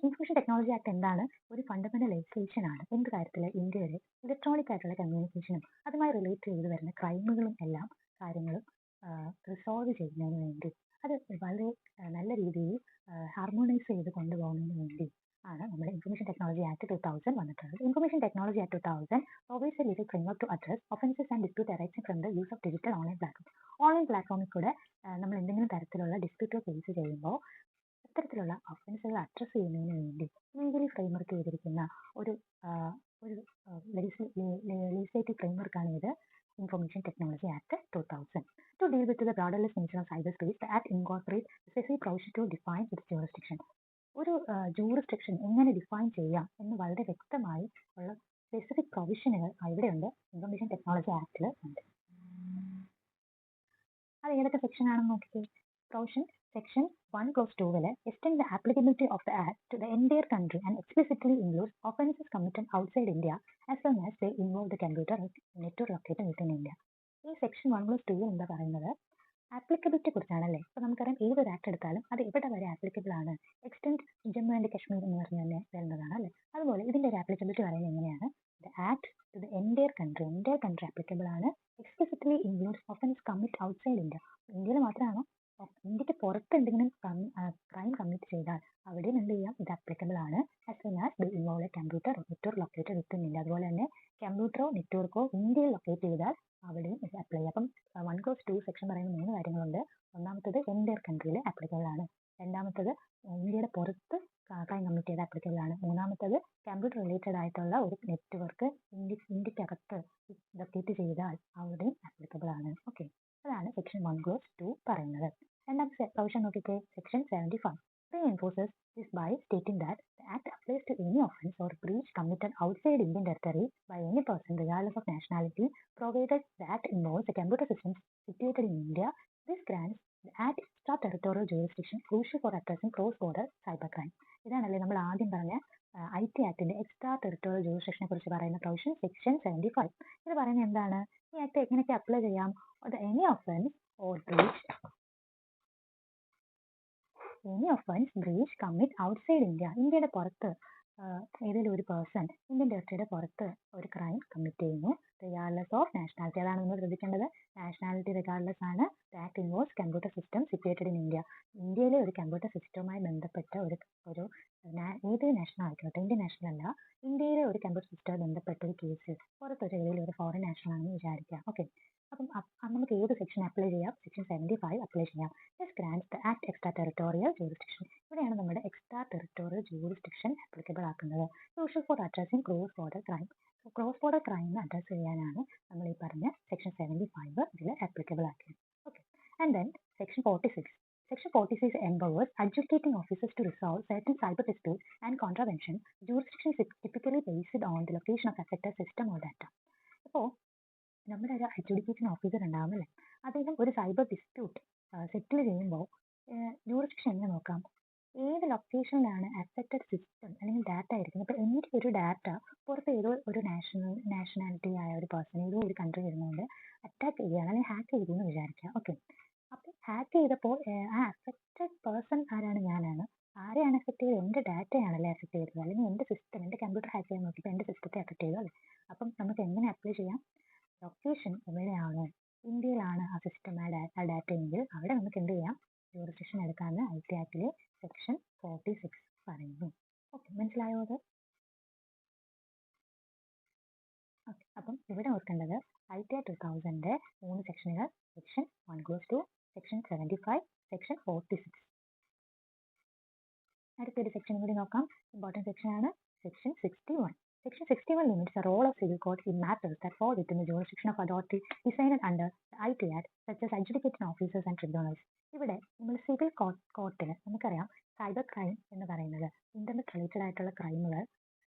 [SPEAKER 2] Information technology act എന്താണ്? ഒരു ഫണ്ടമെന്റൽ ലെജിസ്ലേഷൻ ആണ്. എന്ത് കാര്യത്തിൽ? ഇന്ത്യയിലെ ഇലക്ട്രോണിക് ആയിട്ടുള്ള കമ്മ്യൂണിക്കേഷനും അതുമായി റിലേറ്റ് ചെയ്ത് വരുന്ന ക്രൈമുകളും എല്ലാം കാര്യങ്ങളും റിസോൾവ് ചെയ്യുന്നതിന് വേണ്ടി, അത് വളരെ നല്ല രീതിയിൽ ഹാർമോണൈസ് ചെയ്ത് കൊണ്ടുപോകുന്നതിന് വേണ്ടി ആണ് നമ്മുടെ ഇൻഫർമേഷൻ ടെക്നോളജി ആക്ട് 2000 വന്നിട്ടുള്ളത്. Information technology act 2000 provides a legal framework to address offences and dispute arising from the use of digital online platform. Online പ്ലാറ്റ്ഫോമിൽ കൂടെ നമ്മൾ എന്തെങ്കിലും തരത്തിലുള്ള ഡിസ്പ്യൂട്ടോ ഫേസ് ചെയ്യുമ്പോൾ ഇത്തരത്തിലുള്ള ഒഫൻസുകൾ അഡ്രസ് ചെയ്യുന്നതിന് വേണ്ടി ലീഗലി ഫ്രെയിംവർക്ക് ചെയ്തിരിക്കുന്ന ഒരു ലെജിസ്ലേറ്റീവ് ഫ്രെയിംവർക്കാണ് ഇത് information technology act 2000. To deal with the borderless nature of cyberspace, the Act incorporates specific provision to define its jurisdiction. ഒരു ജൂറിസ്ഡിക്ഷൻ എങ്ങനെ ഡിഫൈൻ ചെയ്യാം എന്ന് വളരെ വ്യക്തമായി ഉള്ള സ്പെസിഫിക് പ്രൊവിഷനുകൾ ഇവിടെയുണ്ട്, ഇൻഫർമേഷൻ ടെക്നോളജി ആക്ടിൽ ഉണ്ട്. അത് ഏതൊക്കെ സെക്ഷൻ ആണെന്ന് നോക്കിക്കേ. Provision section 1 clause 2 extend the applicability of the Act to the entire country and explicitly includes offences committed outside India as long as they involve the computer or network located within India. ഈ section 1 clause 2 എന്താ പറയുന്നത്? Applicability കുറിച്ചാണല്ലേ. അപ്പോൾ നമുക്കറിയാം ഏതൊരു act എടുത്താലും അത് എവിടെ വരെ ആപ്ലിക്കബിൾ ആണ്? എക്സ്റ്റെൻഡ് ജമ്മു ആൻഡ് കാശ്മീർ എന്ന് പറഞ്ഞ് തന്നെ വരുന്നതാണ് അല്ലേ. അതുപോലെ ഇതിന്റെ ഒരു ആപ്ലിക്കബിലിറ്റി പറയുന്നത് എങ്ങനെയാണ്? The act to the entire country applicable ആണ്. Explicitly includes offence commit outside India. ഇന്ത്യയിൽ മാത്രമാണോ? ഇന്ത്യക്ക് പുറത്ത് എന്തെങ്കിലും ക്രൈം കമ്മിറ്റ് ചെയ്താൽ അവിടെയും എന്ത് ചെയ്യാം? ഇത് ആപ്ലിക്കബിൾ ആണ്. As well as the involve computer network located within India. അതുപോലെ തന്നെ കമ്പ്യൂട്ടറോ നെറ്റ്വർക്കോ ഇന്ത്യയിൽ ലൊക്കേറ്റ് ചെയ്താൽ അവിടെയും ഇത് അപ്ലൈ ചെയ്യാം. അപ്പം 1 clause 2 സെക്ഷൻ പറയുന്ന 3 കാര്യങ്ങളുണ്ട്. ഒന്നാമത്തത് എൻറ്റയർ കൺട്രിയിൽ ആപ്ലിക്കബിൾ ആണ്. രണ്ടാമത്തത് ഇന്ത്യയുടെ പുറത്ത് ക്രൈം കമ്മിറ്റ് ചെയ്ത് ആപ്ലിക്കബിൾ ആണ്. മൂന്നാമത്തത് കമ്പ്യൂട്ടർ റിലേറ്റഡ് ആയിട്ടുള്ള ഒരു നെറ്റ്വർക്ക് ഇന്ത്യക്കകത്ത് ലൊക്കേറ്റ് ചെയ്താൽ അവിടെയും ആപ്ലിക്കബിൾ ആണ്. ഓക്കെ, അതാണ് സെക്ഷൻ 1 clause 2 പറയുന്നത്. രണ്ടാമത്തെ പ്രൊവിഷൻ നോക്കിക്കേ, section 75 reinforces this by stating that the Act applies to any offence or breach committed outside Indian territory by any person regardless of nationality, provided the Act involves the computer systems situated in India. This grants the Act extraterritorial jurisdiction crucial for addressing cross-border cybercrime. ഇതാണല്ലേ നമ്മൾ ആദ്യം പറഞ്ഞ IT ആക്ടിന്റെ extra territorial ജൂറിസ്ഡിക്ഷനെ കുറിച്ച് പറയുന്ന provision section 75. ഇത് പറയുന്നത് എന്താണ്? ഈ ആക്ട് എങ്ങനെയൊക്കെ അപ്ലൈ ചെയ്യാം? Any offence breach commit outside India. ഇന്ത്യയുടെ പുറത്ത് ഏതെങ്കിലും ഒരു പേഴ്സൺ ഇന്ത്യൻ ടെറിട്ടറിയുടെ പുറത്ത് ഒരു ക്രൈം കമ്മിറ്റ് ചെയ്യുന്നു, റിഗാർഡ്ലെസ് ഓഫ് നാഷണാലിറ്റി. അതാണ് നമ്മൾ ശ്രദ്ധിക്കേണ്ടത്. നാഷണാലിറ്റി റിഗാർഡ്ലെസ് ആണ്. Act involves computer system situated in India. ഇന്ത്യയിലെ ഒരു കമ്പ്യൂട്ടർ സിസ്റ്റവുമായി ബന്ധപ്പെട്ട ഒരു ഏത് നാഷണൽ ആയിക്കോട്ടെ, ഇന്ത്യൻ നാഷണൽ അല്ല, ഇന്ത്യയിലെ ഒരു കമ്പ്യൂട്ടർ സിസ്റ്റവുമായി ബന്ധപ്പെട്ട ഒരു കേസ് പുറത്തൊരു ഏതെങ്കിലും ഒരു ഫോറിൻ നാഷണൽ ആണെന്ന് വിചാരിക്കാം. ഓക്കെ, അപ്പം നമുക്ക് ഏത് സെക്ഷൻ അപ്ലൈ ചെയ്യാം? സെക്ഷൻ 75 അപ്ലൈ ചെയ്യാം. This grants the act extraterritorial jurisdiction. ഇവിടെയാണ് നമ്മുടെ എക്സ്ട്രാ ടെറിട്ടോറിയൽ ജൂറിസ്ഡിക്ഷൻ ആപ്ലിക്കബിൾ ആക്കുന്നത്. To crucial for addressing cross border crime. Cross border crime address ചെയ്യാനാണ് നമ്മൾ ഈ പറഞ്ഞ സെക്ഷൻ 75 ഇതിൽ ആപ്ലിക്കബിൾ ആക്കിയത്. Okay, and then section 46. Section 46 empowers adjudicating officers to resolve certain cyber disputes and contravention. Jurisdiction is typically based on the location of affected system or data. അപ്പോൾ നമ്മുടെ ഒരു adjudicating officer ഉണ്ടാവുമല്ലേ, അദ്ദേഹം ഒരു cyber dispute സെറ്റിൽ ചെയ്യുമ്പോൾ jurisdiction എങ്ങനെ നോക്കാം? ഏത് ലൊക്കേഷനിലാണ് affected system അല്ലെങ്കിൽ ഡാറ്റ ആയിരിക്കുന്നത്. ഇപ്പോൾ എൻ്റെ ഒരു ഡാറ്റ പുറത്ത് ഏതോ ഒരു നാഷണാലിറ്റി ആയ ഒരു പേഴ്സൺ ഏതോ ഒരു കൺട്രി വരുന്നതുകൊണ്ട് അറ്റാക്ക് ചെയ്യുകയാണ് അല്ലെങ്കിൽ ഹാക്ക് ചെയ്തു എന്ന് വിചാരിക്കുക. ഓക്കെ, അപ്പോൾ ഹാക്ക് ചെയ്തപ്പോൾ ആ അഫക്റ്റഡ് പേഴ്സൺ ആരാണ്? ഞാനാണ്. ആരെയാണ് അഫക്റ്റ് ചെയ്തത്? എൻ്റെ ഡാറ്റയാണല്ലേ അഫക്റ്റ് ചെയ്തത്, അല്ലെങ്കിൽ എൻ്റെ സിസ്റ്റം, എൻ്റെ കമ്പ്യൂട്ടർ ഹാക്ക് ചെയ്യാൻ നോക്കിയപ്പോൾ എൻ്റെ സിസ്റ്റത്തെ അഫക്റ്റ് ചെയ്തു അല്ലേ. അപ്പം നമുക്ക് എങ്ങനെ അപ്ലൈ ചെയ്യാം? ലൊക്കേഷൻ എവിടെയാണോ, ഇന്ത്യയിലാണ് ആ സിസ്റ്റം ആ ഡാറ്റ എങ്കിൽ അവിടെ നമുക്ക് എന്ത് ചെയ്യാം? ജൂറിസ്ഡിക്ഷൻ എടുക്കാമെന്ന് IT ആക്ടിലെ സെക്ഷൻ 46 പറയുന്നു. ഓക്കെ, മനസ്സിലായോ അത്? ഓക്കെ, അപ്പം ഇവിടെ ഓർക്കേണ്ടത് IT Act 2000 3 സെക്ഷനുകൾ, സെക്ഷൻ 1 2, സെക്ഷൻ 75, സെക്ഷൻ 46. അടുത്തൊരു സെക്ഷൻ കൂടി നോക്കാം. ഇമ്പോർട്ടൻറ്റ് സെക്ഷൻ ആണ് section 61. Section 61 limits the role of civil court in matters that fall within the jurisdiction of authority decided under the IT Act, such as adjudicating officers and tribunals. ഇവിടെ നമ്മൾ civil കോർട്ടിൽ നമുക്കറിയാം cyber crime എന്ന് പറയുന്നത് internet related ആയിട്ടുള്ള ക്രൈമുകൾ,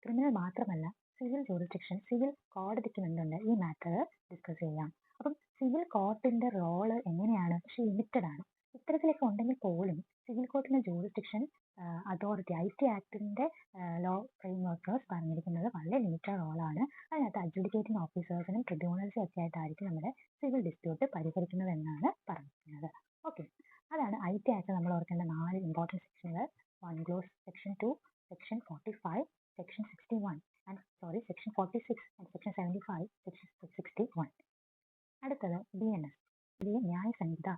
[SPEAKER 2] criminal മാത്രമല്ല civil jurisdiction, civil കോടതിക്ക് എന്തുണ്ട് ഈ മാറ്റർ ഡിസ്കസ് ചെയ്യാം. അപ്പം സിവിൽ കോർട്ടിന്റെ റോള് എങ്ങനെയാണ്? പക്ഷേ ലിമിറ്റഡ് ആണ്. ഇത്തരത്തിലൊക്കെ ഉണ്ടെങ്കിൽ പോലും സിവിൽ കോർട്ടിന്റെ ജൂറിസ്ഡിക്ഷൻ അതോറിറ്റി IT ആക്ടിന്റെ ലോ ഫ്രെയിം വർക്കേഴ്സ് പറഞ്ഞിരിക്കുന്നത് വളരെ ലിമിറ്റഡ് റോളാണ്. അതിനകത്ത് അഡ്ജുഡിക്കേറ്റിംഗ് ഓഫീസേഴ്സിനും ട്രിബ്യൂണൽസും ഒക്കെ ആയിട്ടായിരിക്കും നമ്മുടെ സിവിൽ ഡിസ്പ്യൂട്ട് പരിഹരിക്കുന്നത് എന്നാണ് പറഞ്ഞിരിക്കുന്നത്. ഓക്കെ, അതാണ് IT ആക്ട് നമ്മൾ ഓർക്കേണ്ട 4 ഇമ്പോർട്ടൻറ്റ് സെക്ഷനുകൾ. 1 clause, section 2, section 45, section 61 section 46 and section 75, section 61. അടുത്തത് BNS, പുതിയ ന്യായ സംഹിത.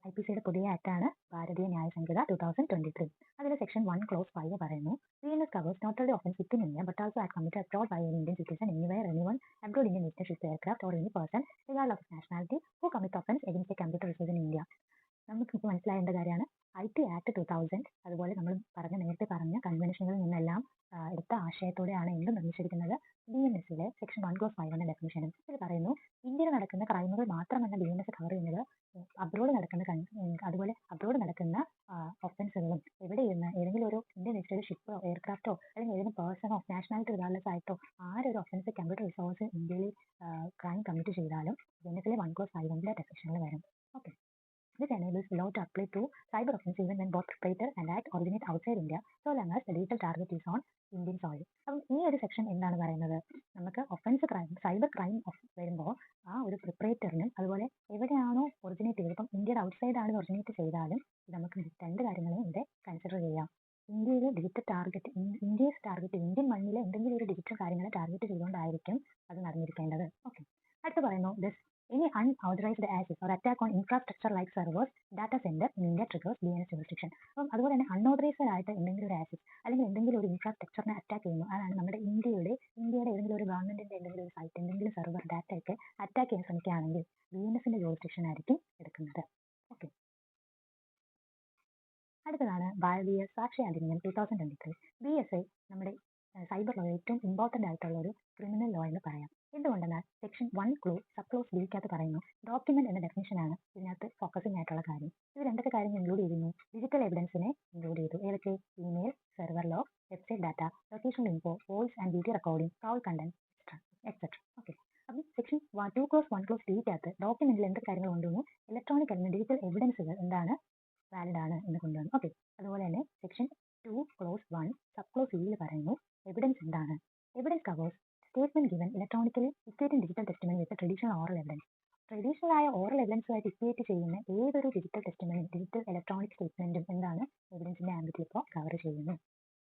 [SPEAKER 2] IPCയുടെ പുതിയ ആക്ടാണ് ഭാരതീയ ന്യായ സംഹിത 2023. അതിൽ സെക്ഷൻ 1 ക്ലോസ് 5 പറയുന്നു, BNS covers not only offense within India but also act committed abroad by an Indian citizen anywhere, anyone abroad in a national ship, aircraft or any person regardless of nationality who commit offense against a computer resource in India. നമുക്ക് മനസ്സിലായേണ്ട കാര്യമാണ് IT act 2000 അതുപോലെ നമ്മൾ നേരത്തെ പറഞ്ഞ കൺവെൻഷനുകളിൽ നിന്നെല്ലാം എടുത്ത ആശയത്തോടെയാണ് എന്ത് നിർമ്മിച്ചിരിക്കുന്നത്? BNSലെ സെക്ഷൻ 1 ക്ലോസ് 5 ഡെഫിനിഷനും. ഇത് പറയുന്നു, ഇന്ത്യയിൽ നടക്കുന്ന ക്രൈമുകൾ മാത്രമല്ല BNS കവർ ചെയ്യുന്നത്, അബ്രോഡ് നടക്കുന്ന ഒഫൻസുകളും എവിടെ ഇരുന്ന് ഏതെങ്കിലും ഒരു ഇന്ത്യൻ രജിസ്റ്റേർഡ് ഷിപ്പോ എയർക്രാഫ്റ്റോ അല്ലെങ്കിൽ ഏതെങ്കിലും പേഴ്സണോ നാഷണാലിറ്റി റിഗാർഡ്ലെസ് ആയിട്ടോ ആരൊരു ഒഫൻസ് കമ്പ്യൂട്ടർ റിസോഴ്സ് ഇന്ത്യയിൽ ക്രൈം കമ്മിറ്റ് ചെയ്താലും BNSലെ 1 ക്ലോസ് 5 ഡെഫിനിഷനിൽ വരും. Okay, this enables the law to apply to cyber offense even when both perpetrator and act originate outside India so long as the digital target is on Indian soil. അപ്പം ഈ ഒരു section എന്താണ് പറയുന്നത്? നമുക്ക് offence crime, cyber crime വരുമ്പോൾ ആ ഒരു പ്രിപ്പറേറ്ററിനും അതുപോലെ എവിടെയാണോ ഒറിജിനേറ്റ് ചെയ്തത്, ഇപ്പം ഇന്ത്യയുടെ ഔട്ട്സൈഡ് ആണ് ഒറിജിനേറ്റ് ചെയ്താലും നമുക്ക് 2 കാര്യങ്ങളും ഇവിടെ കൺസിഡർ ചെയ്യാം. ഇന്ത്യയിലെ ഡിജിറ്റൽ ടാർഗറ്റ്, ഇന്ത്യൻ മണ്ണിലെ എന്തെങ്കിലും ഒരു ഡിജിറ്റൽ കാര്യങ്ങളെ ടാർഗറ്റ് ചെയ്തുകൊണ്ടായിരിക്കും അത് നടന്നിരിക്കേണ്ടത്. ഓക്കെ, അടുത്ത് പറയുന്നു, any unauthorized access or attack on infrastructure like servers, data center in India triggers BNS jurisdiction. അപ്പം അതുപോലെ തന്നെ അൺഓതറൈസ്ഡ് ആയിട്ട് എന്തെങ്കിലും ഒരു ആക്സസ് അല്ലെങ്കിൽ എന്തെങ്കിലും ഒരു ഇൻഫ്രാസ്ട്രക്ചറിനെ അറ്റാക്ക് ചെയ്യുന്നു, അതാണ് നമ്മുടെ ഇന്ത്യയുടെ ഏതെങ്കിലും ഒരു ഗവൺമെന്റിന്റെ എന്തെങ്കിലും ഒരു സൈറ്റ്, എന്തെങ്കിലും സെർവർ ഡാറ്റയൊക്കെ അറ്റാക്ക് ചെയ്യാൻ ശ്രമിക്കുകയാണെങ്കിൽ BNSന്റെ ജൂറിസ്ഡിക്ഷൻ ആയിരിക്കും എടുക്കുന്നത്. ഓക്കെ, അടുത്തതാണ് ഭാരതീയ സാക്ഷി അധിനിയം 2023. BSI നമ്മുടെ സൈബർ ലോ ഏറ്റവും ഇമ്പോർട്ടൻ്റ് ആയിട്ടുള്ള ഒരു ക്രിമിനൽ ലോ എന്ന് പറയാം. എന്തുകൊണ്ടെന്നാൽ സെക്ഷൻ 1 സബ് ക്ലോസ് ബിക്കകത്ത് പറയുന്നു, ഡോക്യുമെന്റ് എന്ന ഡെഫിനിഷനാണ് ഇതിനകത്ത് ഫോക്കസിംഗ് ആയിട്ടുള്ള കാര്യം. ഇത് എന്തൊക്കെ കാര്യങ്ങൾ ഇൻക്ലൂഡ് ചെയ്യുന്നു? ഡിജിറ്റൽ എവിഡൻസിനെ ഇൻക്ലൂഡ് ചെയ്തു. ഏതൊക്കെ? Email, server log, website data, location info, voice and video recording, foul content etcetera. Okay, അപ്പം സെക്ഷൻ 2 ക്ലോസ് 1 ക്ലോസ് ബിക്കകത്ത് ഡോക്യുമെന്റിൽ എന്തൊക്കെ കാര്യങ്ങൾ കൊണ്ടുവന്നു? ഇലക്ട്രോണിക് അല്ലെങ്കിൽ ഡിജിറ്റൽ എവിഡൻസുകൾ എന്താണ് വാലിഡ് ആണ് എന്ന് കൊണ്ടുവന്നു. ഓക്കെ, അതുപോലെ തന്നെ സെക്ഷൻ 2 ക്ലോസ് 1 സബ് ക്ലോസ് ഇയിൽ പറയുന്നു, എവിഡൻസ് എന്താണ്? Evidence covers statement given electronically equating digital testimony വിത്ത് ട്രഡീഷണൽ ഓറൽ എവിഡൻസ്. ട്രഡീഷണൽ ആയ ഓറൽ എവിഡൻസുമായിട്ട് ഇക്വേറ്റ് ചെയ്യുന്ന ഏതൊരു ഡിജിറ്റൽ ടെസ്റ്റിമണി, ഡിജിറ്റൽ ഇലക്ട്രോണിക് സ്റ്റേറ്റ്മെന്റും എന്താണ് എവിഡൻസിന്റെ ആംബിറ്റ് ഇപ്പോൾ കവർ ചെയ്യുന്നു.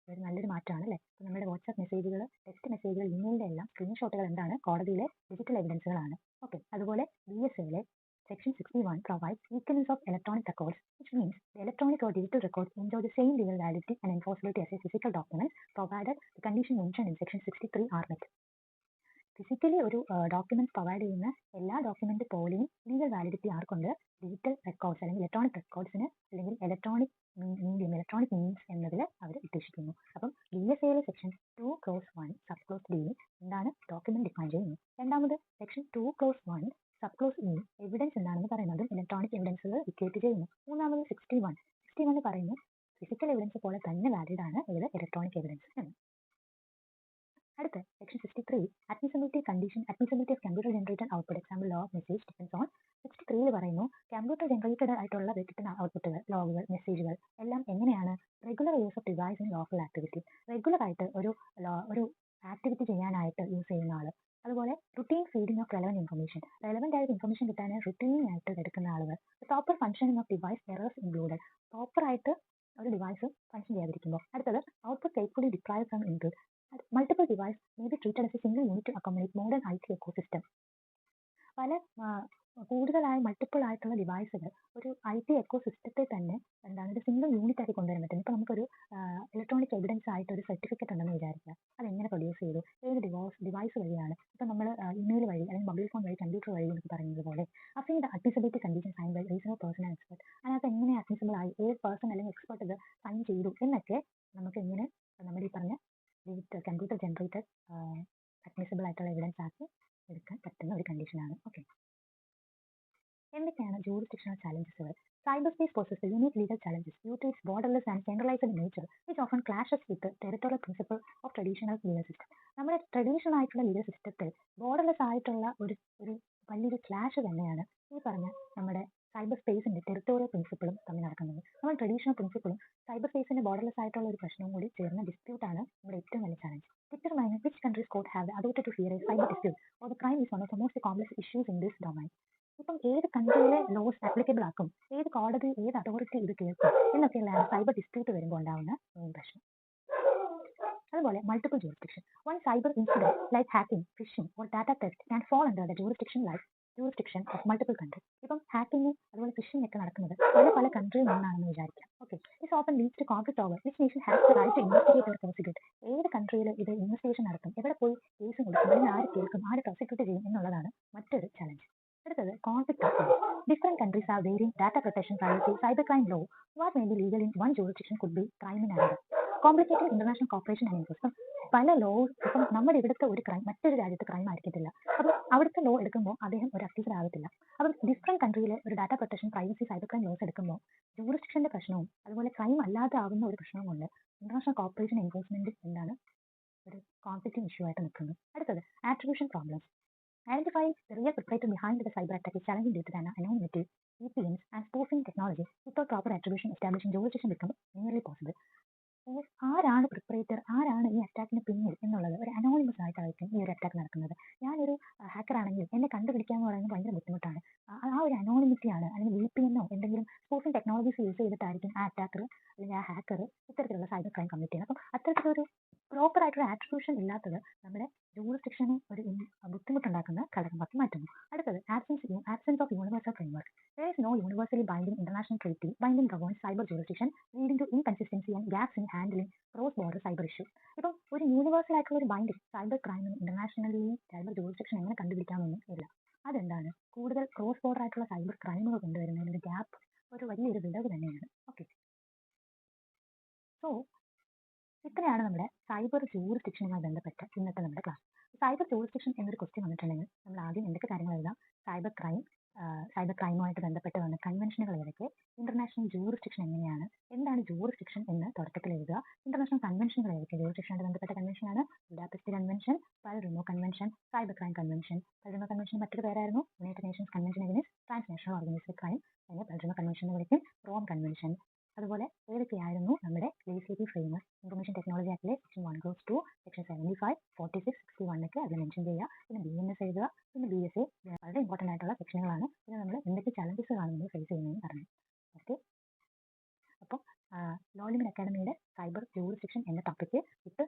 [SPEAKER 2] ഒരു നല്ലൊരു മാറ്റമാണ് അല്ലേ? നമ്മുടെ വാട്സ്ആപ്പ് മെസ്സേജുകൾ, ടെക്സ്റ്റ് മെസ്സേജുകൾ, ഇമെയിലിന്റെ എല്ലാം സ്ക്രീൻഷോട്ടുകൾ എന്താണ്? കോടതിയിലെ ഡിജിറ്റൽ എവിഡൻസുകളാണ്. ഓക്കെ, അതുപോലെ BSIലെ Section 61 provides equivalence of electronic records, which means the electronic or digital records enjoy the same legal validity and enforceability as a physical document, provided the condition mentioned in Section 63 are met. Physically ഒരു document provide ചെയ്യുന്ന എല്ലാ document പോലെയും legal validity ആർക്കുണ്ട്? Digital records അല്ലെങ്കിൽ electronic റെക്കോർഡ്സിന് അല്ലെങ്കിൽ electronic electronic means എന്നതിൽ അവർ ഉദ്ദേശിക്കുന്നു. അപ്പം DSAയിലെ section 2 clause 1 sub clause D എന്താണ് ഡോക്യുമെന്റ് ഡിഫൈൻ ചെയ്യുന്നു. രണ്ടാമത് section 2 clause 1 sub clause E evidence എന്താണെന്ന് പറയുന്നത് ഇലക്ട്രോണിക് എവിഡൻസുകൾ ഇക്വേറ്റ് ചെയ്യുന്നു. മൂന്നാമത് 61 പറയുന്നു ഫിസിക്കൽ എവിഡൻസ് പോലെ തന്നെ വാലിഡ് ആണ് ഇത് ഇലക്ട്രോണിക് എവിഡൻസ് എന്ന്. അടുത്ത section 63 admissibility condition admissibility of computer generated output example law message depends on 63 പറയുന്നു കമ്പ്യൂട്ടർ ജനറേറ്റഡ് ആയിട്ടുള്ള കിട്ടുന്ന ഔട്ട്പുട്ടുകൾ ലോഗുകൾ മെസ്സേജുകൾ എല്ലാം എങ്ങനെയാണ് regular use of device in lawful activity regular ആയിട്ട് ഒരു ആക്ടിവിറ്റി ചെയ്യാനായിട്ട് യൂസ് ചെയ്യുന്ന ആൾ. അതുപോലെ റുട്ടീൻ ഫീഡിംഗ് ഓഫ് റെലവെന്റ് ആയിട്ട് ഇൻഫർമേഷൻ കിട്ടാൻ റുട്ടീൻ ആയിട്ട് എടുക്കുന്ന ആളുകൾ. Proper functioning of device errors included proper ആയിട്ട് ഒരു ഡിവൈസ് ഫംഗ്ഷൻ ചെയ്യാതിരിക്കുമ്പോൾ. അടുത്തത് output faithfully deprive from input multiple device may be treated as a single unit to accommodate modern IT ecosystem. പല കൂടുതലായി മൾട്ടിപ്പിൾ ആയിട്ടുള്ള ഡിവൈസുകൾ ഒരു IT എക്കോസിസ്റ്റത്തെ തന്നെ എന്താണ് ഒരു സിംഗിൾ യൂണിറ്റ് ആക്കി കൊണ്ടുവരാൻ പറ്റും. ഇപ്പോൾ നമുക്കൊരു ഇലക്ട്രോണിക് എവിഡൻസ് ആയിട്ട് ഒരു സർട്ടിഫിക്കറ്റ് ഉണ്ടെന്ന് വിചാരിക്കുക. അതെങ്ങനെ പ്രൊഡ്യൂസ് ചെയ്തു ഏത് ഡിവൈസ് വഴിയാണ് ഇപ്പോൾ നമ്മൾ ഇമെയിൽ വഴി അല്ലെങ്കിൽ മൊബൈൽ ഫോൺ വഴി കമ്പ്യൂട്ടർ വഴി എനിക്ക് പറയുന്നത് പോലെ affirming the admissibility condition sign by reasonable person and expert അതിനകത്ത് എങ്ങനെ അഡ്മിസിബിൾ ആയി ഏത് പേഴ്സൺ അല്ലെങ്കിൽ എക്സ്പെർട്ട് ഇത് സൈൻ ചെയ്തു എന്നൊക്കെ നമുക്ക് ഇങ്ങനെ നമ്മൾ ഈ പറഞ്ഞ കമ്പ്യൂട്ടർ ജനറേറ്റഡ് അഡ്മിസിബിൾ ആയിട്ടുള്ള എവിഡൻസ് ആക്കി എടുക്കാൻ പറ്റുന്ന ഒരു കണ്ടീഷനാണ്. ഓക്കെ, എന്തൊക്കെയാണ് ജൂറിസ്ഡിക്ഷണൽ ചാലഞ്ചസുകൾ? Cyber space poses unique legal challenges due to its borderless and centralised nature which often clashes with territorial principle of traditional legal system. നമ്മുടെ ട്രഡീഷണൽ ആയിട്ടുള്ള ലീഗൽ സിസ്റ്റത്തിൽ ബോർഡർലെസ് ആയിട്ടുള്ള ഒരു വലിയൊരു ക്ലാഷ് തന്നെയാണ് ഈ പറഞ്ഞ നമ്മുടെ സൈബർ സ്പേസിന്റെ ടെറിട്ടോറിയൽ പ്രിൻസിപ്പിളും തമ്മിൽ നടക്കുന്നത്. നമ്മൾ ട്രഡീഷണൽ പ്രിൻസിപ്പിളും സൈബർ സ്പേസിന്റെ ബോർഡർലെസ് ആയിട്ടുള്ള ഒരു പ്രശ്നവും കൂടി ചേർന്ന ഡിസ്പ്യൂട്ടാണ് നമ്മുടെ ഏറ്റവും വലിയ challenge. Determine which country's court have the authority to hear a cyber dispute or the crime is one of the most complex issues in this domain. ഇപ്പം ഏത് കൺട്രിയിലെ ലോസ് ആപ്ലിക്കബിൾ ആക്കും, ഏത് കോടതി ഏത് അതോറിറ്റി ഇത് കേൾക്കും എന്നൊക്കെയുള്ള സൈബർ ഡിസ്പ്യൂട്ട് വരുമ്പോൾ ഉണ്ടാവുന്ന മെയിൻ പ്രശ്നം. അതുപോലെ multiple jurisdiction. One cyber incident like hacking phishing or data theft can fall under the jurisdiction of multiple country. ഇപ്പം ഹാക്കിംഗ് അതുപോലെ ഫിഷിംഗ് ഒക്കെ നടക്കുന്നത് പല കൺട്രിയിൽ നിന്നാണെന്ന് വിചാരിക്കാം. Okay, this often leads to conflict over which nation has the right to investigate or prosecute. ഏത് കൺട്രിയിൽ ഇത് ഇൻവെസ്റ്റിഗേഷൻ നടത്തും, എവിടെ പോയി കേസ് കൊടുക്കും, അല്ലെങ്കിൽ ആര് കേൾക്കും, ആര് പ്രോസിക്യൂട്ട് ചെയ്യും എന്നുള്ളതാണ് മറ്റൊരു ചലഞ്ച്. അടുത്തത് conflict of laws. Different countries have varying data protection privacy cyber crime law. What may be legal in one jurisdiction could be crime in another. Complicated international corporation and interest. പല law ഇപ്പം നമ്മുടെ ഇവിടുത്തെ ഒരു crime മറ്റൊരു രാജ്യത്ത് crime ആയിരിക്കത്തില്ല. അപ്പം അവിടുത്തെ ലോ എടുക്കുമ്പോൾ അദ്ദേഹം ഒരു അഫീസർ ആകത്തില്ല. അപ്പം ഡിഫറെന്റ് കൺട്രിയിലെ ഒരു data protection privacy cyber crime laws എടുക്കുമ്പോൾ ജൂറിസ്ഡിക്ഷന്റെ പ്രശ്നവും അതുപോലെ ക്രൈം അല്ലാതെ ആകുന്ന ഒരു പ്രശ്നവും കൊണ്ട് ഇന്റർനാഷണൽ കോർപ്പറേഷൻ എൻഫോഴ്സ്മെന്റ് എന്താണ് ഒരു കോൺഫ്ലിക്റ്റിംഗ് ഇഷ്യൂ ആയിട്ട് നിൽക്കുന്നത്. അടുത്തത് attribution problems. Identifying the real perpetrator behind the cyber attack is challenging due to the anonymity, VPNs, and spoofing technology. Without proper attribution, establishing jurisdiction becomes nearly possible. ആരാണ് പ്രിപ്പറേറ്റർ, ആരാണ് ഈ അറ്റാക്കിന് പിന്നിൽ എന്നുള്ളത് ഒരു അനോണിമസ് ആയിട്ടായിരിക്കും ഈ ഒരു അറ്റാക്ക് നടക്കുന്നത്. ഞാനൊരു ഹാക്കർ ആണെങ്കിൽ എന്നെ കണ്ടുപിടിക്കുക എന്ന് പറയുന്നത് ഭയങ്കര ബുദ്ധിമുട്ടാണ്. ആ ഒരു അനോണിമിറ്റിയാണ്, അല്ലെങ്കിൽ VPNോ എന്തെങ്കിലും സ്പോഫിംഗ് ടെക്നോളജീസ് യൂസ് ചെയ്തിട്ടായിരിക്കും ആ അറ്റാക്കർ അല്ലെങ്കിൽ ആ ഹാക്കർ ഇത്തരത്തിലുള്ള സൈബർ ക്രൈം കമ്മിറ്റ് ചെയ്യുന്നത്. അപ്പം അത്തരത്തിലൊരു പ്രോപ്പർ ആയിട്ടുള്ള ആട്രിബ്യൂഷൻ ഇല്ലാത്തത് നമ്മുടെ ജൂറിസ്ഡിക്ഷന് ഒരു ബുദ്ധിമുട്ടുണ്ടാക്കുന്ന ഘടകമാക്കി മാറ്റുന്നു. അടുത്തത് absence of universal framework. There is no universally binding international treaty binding governs cyber jurisdiction, leading to inconsistency and gaps in handling cross-border cyber issues. ഇപ്പം ഒരു യൂണിവേഴ്സൽ ആയിട്ടുള്ള ഒരു ബൈൻഡിങ് സൈബർ ക്രൈമിന് ഇന്റർനാഷണലി സൈബർ ജൂറിസ്ഡിക്ഷൻ എങ്ങനെ കണ്ടുപിടിക്കാമെന്നും ഇല്ല. അതെന്താണ് കൂടുതൽ ക്രോസ് ബോർഡർ ആയിട്ടുള്ള സൈബർ ക്രൈമുകൾ കൊണ്ടുവരുന്നതിന് ഒരു ഗ്യാപ്പ്, ഒരു വലിയൊരു വിടവ് തന്നെയാണ്. ഓക്കെ, സോ ഇത്രയാണ് നമ്മുടെ സൈബർ ജൂറിസ്ഡിക്ഷനുമായി ബന്ധപ്പെട്ട ഇന്നത്തെ നമ്മുടെ ക്ലാസ്. സൈബർ ജൂറിസ്ഡിക്ഷൻ എന്നൊരു ക്വസ്റ്റ്യൻ വന്നിട്ടുണ്ടെങ്കിൽ നമ്മൾ ആദ്യം എന്തൊക്കെ കാര്യങ്ങൾ എഴുതാം? സൈബർ ക്രൈമുമായിട്ട് ബന്ധപ്പെട്ട് വന്ന കൺവെൻഷനുകൾ ഏതൊക്കെ, ഇന്റർനാഷണൽ ജൂറിസ്ഡിക്ഷൻ എങ്ങനെയാണ്, എന്താണ് ജൂറിസ്ഡിക്ഷൻ എന്ന് തുടക്കത്തിൽ എഴുതുക. ഇന്റർനാഷണൽ കൺവെൻഷനുകൾ ഏതൊക്കെ, ജൂറിസ്ഡിക്ഷനുമായിട്ട് ബന്ധപ്പെട്ട കൺവെൻഷനാണ് Budapest convention, Palermo convention, cyber crime convention. Palermo convention മറ്റൊരു പേരായിരുന്നു United Nations convention against transnational organised crime, അതിനെ പാലറിമോ കൺവെൻഷൻ എന്ന് വിളിക്കും. Rome convention. അതുപോലെ ഏതൊക്കെയായിരുന്നു നമ്മുടെ ലെജിസ്ലേറ്റീവ് ഫ്രെയിംവർക്ക്, ഇൻഫർമേഷൻ ടെക്നോളജി ആക്ടിലെ സെക്ഷൻ 1 ക്ലോസ് 2, സെക്ഷൻ 75, 46, 61 ഒക്കെ അതിൽ മെൻഷൻ ചെയ്യുക. പിന്നെ BNS എഴുതുക. പിന്നെ BSA വളരെ ഇമ്പോർട്ടൻ്റ് ആയിട്ടുള്ള സെക്ഷനുകളാണ്. പിന്നെ നമ്മൾ എന്തൊക്കെ ചലഞ്ചസുകളാണ് നമ്മൾ ഫേസ് ചെയ്യുന്നതെന്ന് പറഞ്ഞു. ഓക്കെ, അപ്പം ലോ ലിമിറ്റ് അക്കാഡമിയുടെ സൈബർ ജൂറിസ്ഡിക്ഷൻ എന്ന ടോപ്പിക്ക് വിത്ത്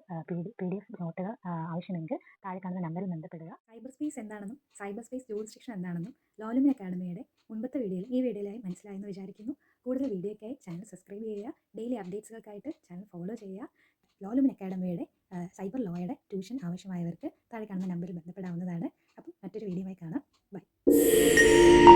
[SPEAKER 2] PDF നോട്ടുകൾ ആവശ്യമെങ്കിൽ താഴെ കാണുന്ന നമ്പറിൽ ബന്ധപ്പെടുക.
[SPEAKER 1] സൈബർ സ്പേസ് എന്താണെന്നും സൈബർ സ്പേസ് ജൂറിസ്ഡിക്ഷൻ എന്താണെന്നും ലോ ലിമിറ്റ് അക്കാഡമിയുടെ മുൻപത്തെ ഈ വീഡിയോയിലായി മനസ്സിലായെന്ന് വിചാരിക്കുന്നു. കൂടുതൽ വീഡിയോയ്ക്കായി ചാനൽ സബ്സ്ക്രൈബ് ചെയ്യുക. ഡെയിലി അപ്ഡേറ്റ്സുകൾക്കായിട്ട് ചാനൽ ഫോളോ ചെയ്യുക. ലോ ലിമിറ്റ് അക്കാഡമിയുടെ സൈബർ ലോയുടെ ട്യൂഷൻ ആവശ്യമായവർക്ക് താഴെ കാണുന്ന നമ്പറിൽ ബന്ധപ്പെടാവുന്നതാണ്. അപ്പം മറ്റൊരു വീഡിയോയുമായി കാണാം. ബൈ.